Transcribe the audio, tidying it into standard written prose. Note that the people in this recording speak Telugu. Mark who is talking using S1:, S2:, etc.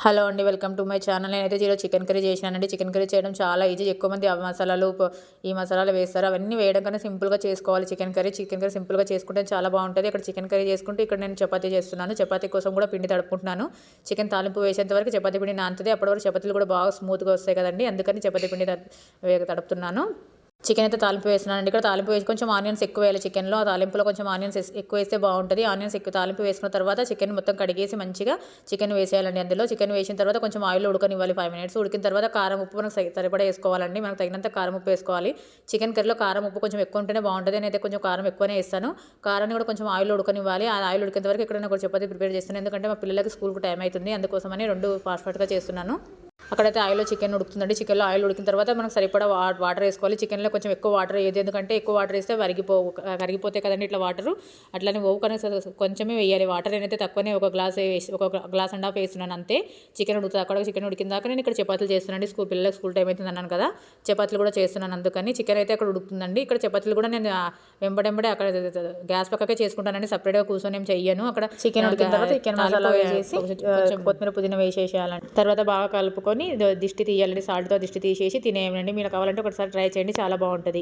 S1: హలో అండి, వెల్కమ్ టు మై ఛానల్. నేనైతే ఈరోజు చికెన్ కర్రీ చేసినానండి. చికెన్ కర్రీ చేయడం చాలా ఈజీ. ఎక్కువ మంది ఆ మసాలాలు ఈ మసాలాలు వేస్తారు. అవన్నీ వేయడం కన్నా సింపుల్గా చేసుకోవాలి చికెన్ కర్రీ. చికెన్ కర్రీ సింపుల్గా చేసుకుంటే చాలా బాగుంటుంది. ఇక్కడ చికెన్ కర్రీ చేసుకుంటే ఇక్కడ నేను చపాతీ చేస్తున్నాను. చపాతీ కోసం కూడా పిండి తడుపుకుంటున్నాను. చికెన్ తాలింపు వేసేంత వరకు చపాతీ పిండి నానుతుంది. అప్పటి వరకు చపాతీలు కూడా బాగా స్మూత్గా వస్తాయి కదండి, అందుకని చపాతీ పిండి తడుపుతున్నాను. చికెన్ అయితే తాలింపు వేస్తున్నానండి. ఇక్కడ తాలింపు వేసి కొంచెం ఆనియన్స్ ఎక్కువ వేయాలి చికెన్లో. ఆ తాలింపులో కొంచెం ఆనియన్స్ ఎక్కువ వేస్తే బాగుంటుంది. ఆనియన్స్ ఎక్కువ తాలింపు వేసుకున్న తర్వాత చికెన్ మొత్తం కడిగేసి మంచిగా చికెన్ వేసేయాలండి. అందులో చికెన్ వేసిన తర్వాత కొంచెం ఆయిల్ ఉడకనివ్వాలి 5 minutes. ఉడికిన తర్వాత కారం ఉప్పు మనకు సరిపడా వేసుకోవాలండి. మనకు తగినంత కారం ఉప్పు వేసుకోవాలి. చికెన్ కర్రీలో కారం ఉప్పు కొంచెం ఎక్కువ ఉంటేనే బాగుంటుంది. నేనైతే కొంచెం కారం ఎక్కువనే వేస్తాను. కారాన్ని కూడా కొంచెం ఆయిల్ ఉడకనివ్వాలి. ఆ ఆయిల్ ఉడికేంత వరకు ఇక్కడ నేను చపాతీ ప్రిపేర్ చేస్తాను. ఎందుకంటే మా పిల్లలకి స్కూల్కి టైం అవుతుంది, అందుకోసమని రెండు ఫాస్ట్గా చేస్తున్నాను. అక్కడైతే ఆయిల్లో చికెన్ ఉడుకుతుందండి. చికెన్లో ఆయిల్ ఉడికిన తర్వాత మనకు సరిపడా వాటర్ వేసుకోవాలి. చికెన్లో కొంచెం ఎక్కువ వాటర్ వేయదు, ఎందుకంటే ఎక్కువ వాటర్ వేస్తే కరిగిపోతాయి కదండి ఇట్లా వాటర్. అట్లనే ఓ కానీ కొంచెమే వేయాలి వాటర్. నేనైతే తక్కువనే ఒక గ్లాస్ అండ్ హాఫ్ వేస్తున్నాను అంతే. చికెన్ ఉడుకుతుంది. అక్కడ చికెన్ ఉడికిన దాకా నేను ఇక్కడ చపాతీలు చేస్తున్నానండి. పిల్లలకు స్కూల్ టైం అవుతుంది అన్నాను కదా, చపాతీలు కూడా చేస్తున్నాను. అందుకని చికెన్ అయితే అక్కడ ఉడుకుతుందండి. ఇక్కడ చపాతీలు కూడా నేను వెంబడెంబడే అక్కడ గ్యాస్ పక్కకే చేసుకుంటానండి, సపరేట్గా కూర్చొని ఏం చెయ్యను. అక్కడ చికెన్ ఉడికిన తర్వాత చికెన్ మసాలా వేసేసి కొంచెం కొత్తిమీర పుదీనా వేసేసేయాలండి. తర్వాత బాగా కలుపుకొని దిష్టి తీయాలండి. సాల్ట్తో దిష్టి తీసేసి తినేయండి. మీరు కావాలంటే ఒకసారి ట్రై చేయండి, చాలా బాగుంటుంది.